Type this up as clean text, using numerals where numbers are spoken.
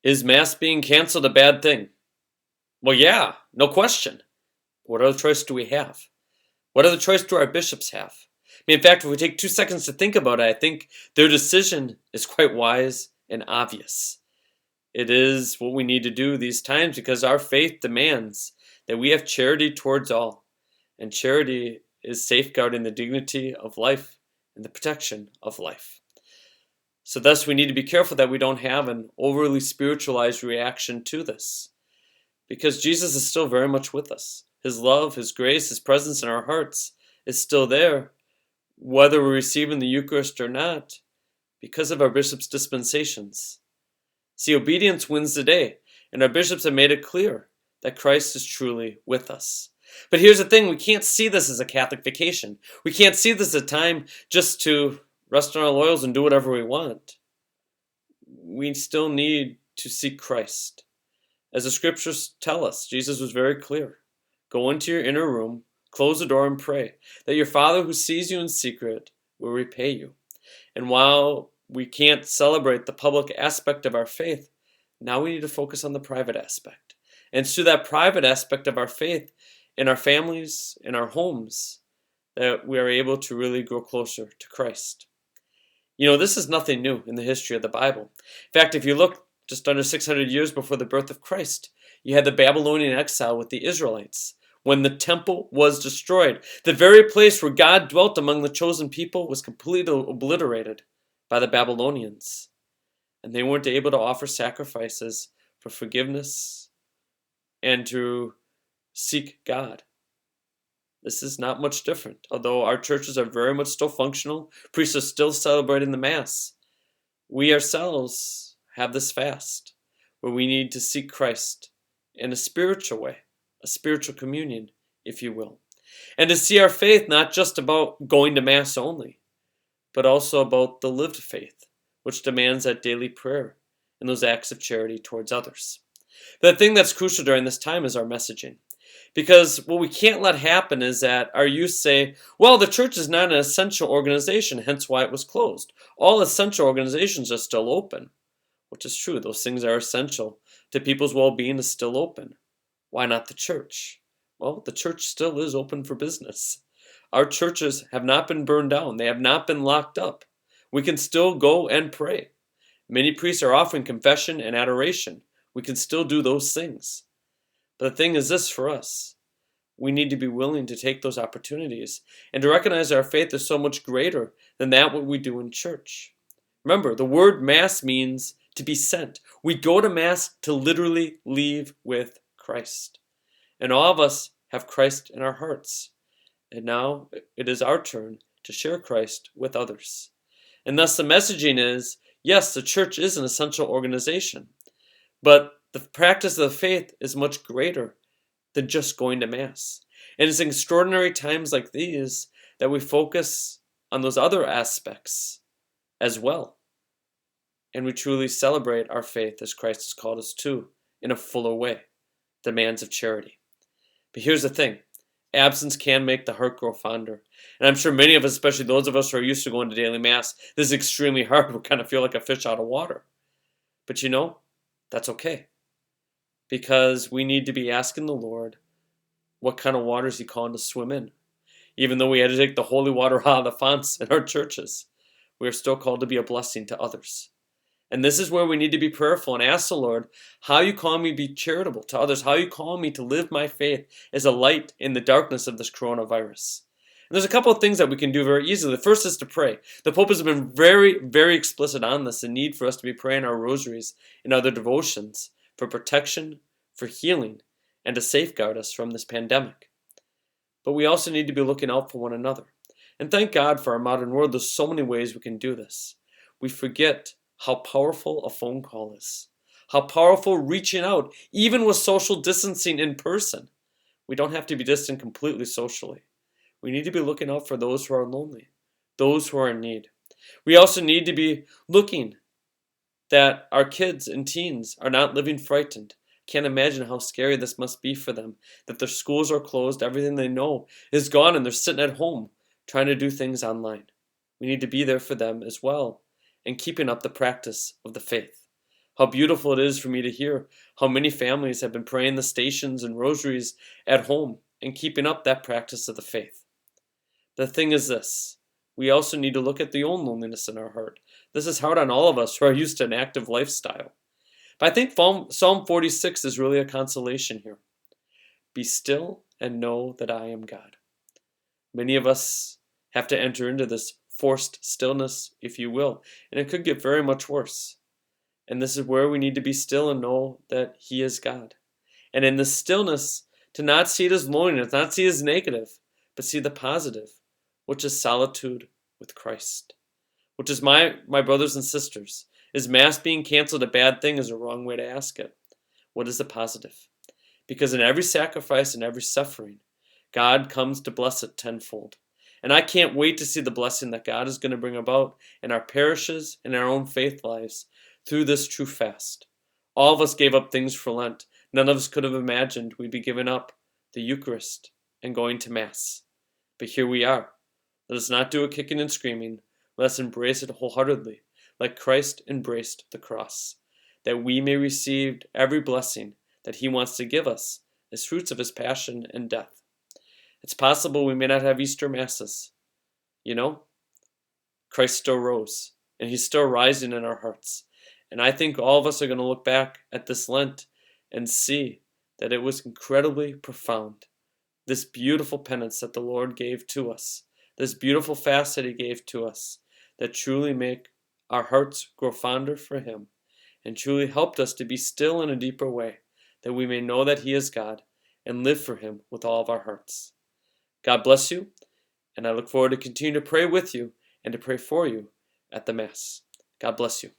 Is Mass being canceled a bad thing? Well, yeah, no question. What other choice do we have? What other choice do our bishops have? In fact, if we take 2 seconds to think about it, I think their decision is quite wise and obvious. It is what we need to do these times because our faith demands that we have charity towards all. And charity is safeguarding the dignity of life and the protection of life. So thus we need to be careful that we don't have an overly spiritualized reaction to this. Because Jesus is still very much with us. His love, His grace, His presence in our hearts is still there, whether we're receiving the Eucharist or not, because of our bishops' dispensations. See, obedience wins the day, and our bishops have made it clear that Christ is truly with us. But here's the thing, we can't see this as a Catholic vacation. We can't see this as a time just to rest on our laurels and do whatever we want. We still need to seek Christ. As the scriptures tell us, Jesus was very clear. Go into your inner room, close the door, and pray that your Father who sees you in secret will repay you. And while we can't celebrate the public aspect of our faith, now we need to focus on the private aspect. And it's through that private aspect of our faith in our families, in our homes, that we are able to really grow closer to Christ. You know, this is nothing new in the history of the Bible. In fact, if you look just under 600 years before the birth of Christ, you had the Babylonian exile with the Israelites. When the temple was destroyed, the very place where God dwelt among the chosen people was completely obliterated by the Babylonians. And they weren't able to offer sacrifices for forgiveness and to seek God. This is not much different. Although our churches are very much still functional, priests are still celebrating the Mass, we ourselves have this fast where we need to seek Christ in a spiritual way, a spiritual communion, if you will. And to see our faith not just about going to Mass only, but also about the lived faith, which demands that daily prayer and those acts of charity towards others. The thing that's crucial during this time is our messaging. Because what we can't let happen is that our youth say, well, the church is not an essential organization, hence why it was closed. All essential organizations are still open, which is true. Those things are essential to people's well-being is still open. Why not the church? Well, the church still is open for business. Our churches have not been burned down. They have not been locked up. We can still go and pray. Many priests are offering confession and adoration. We can still do those things. But the thing is this for us. We need to be willing to take those opportunities and to recognize our faith is so much greater than that what we do in church. Remember, the word Mass means to be sent. We go to Mass to literally leave with Christ. And all of us have Christ in our hearts. And now it is our turn to share Christ with others. And thus the messaging is, yes, the church is an essential organization, but the practice of the faith is much greater than just going to Mass. And it's in extraordinary times like these that we focus on those other aspects as well. And we truly celebrate our faith as Christ has called us to in a fuller way, demands of charity. But here's the thing. Absence can make the heart grow fonder. And I'm sure many of us, especially those of us who are used to going to daily Mass, this is extremely hard. We kind of feel like a fish out of water. But you know, that's okay. Because we need to be asking the Lord what kind of water is He calling to swim in. Even though we had to take the holy water out of the fonts in our churches, we are still called to be a blessing to others. And this is where we need to be prayerful and ask the Lord, how you call me to be charitable to others, how you call me to live my faith as a light in the darkness of this coronavirus. And there's a couple of things that we can do very easily. The first is to pray. The Pope has been very, very explicit on this, the need for us to be praying our rosaries and other devotions for protection, for healing, and to safeguard us from this pandemic. But we also need to be looking out for one another. And thank God for our modern world, there's so many ways we can do this. We forget how powerful a phone call is, how powerful reaching out, even with social distancing in person. We don't have to be distant completely socially. We need to be looking out for those who are lonely, those who are in need. We also need to be looking that our kids and teens are not living frightened. Can't imagine how scary this must be for them, that their schools are closed, everything they know is gone, and they're sitting at home trying to do things online. We need to be there for them as well, and keeping up the practice of the faith. How beautiful it is for me to hear how many families have been praying the stations and rosaries at home and keeping up that practice of the faith. The thing is this, we also need to look at the own loneliness in our heart. This is hard on all of us who are used to an active lifestyle. But I think Psalm 46 is really a consolation here. Be still and know that I am God. Many of us have to enter into this forced stillness, if you will, and it could get very much worse. And this is where we need to be still and know that He is God. And in this stillness, to not see it as loneliness, not see it as negative, but see the positive, which is solitude with Christ. Which is my brothers and sisters, is Mass being canceled a bad thing is a wrong way to ask it. What is the positive? Because in every sacrifice and every suffering, God comes to bless it tenfold. And I can't wait to see the blessing that God is going to bring about in our parishes and our own faith lives through this true fast. All of us gave up things for Lent. None of us could have imagined we'd be giving up the Eucharist and going to Mass. But here we are. Let us not do it kicking and screaming. Let us embrace it wholeheartedly, like Christ embraced the cross, that we may receive every blessing that He wants to give us as fruits of His passion and death. It's possible we may not have Easter Masses. You know, Christ still rose, and He's still rising in our hearts. And I think all of us are going to look back at this Lent and see that it was incredibly profound. This beautiful penance that the Lord gave to us, this beautiful fast that He gave to us, that truly make our hearts grow fonder for Him, and truly helped us to be still in a deeper way, that we may know that He is God and live for Him with all of our hearts. God bless you, and I look forward to continue to pray with you and to pray for you at the Mass. God bless you.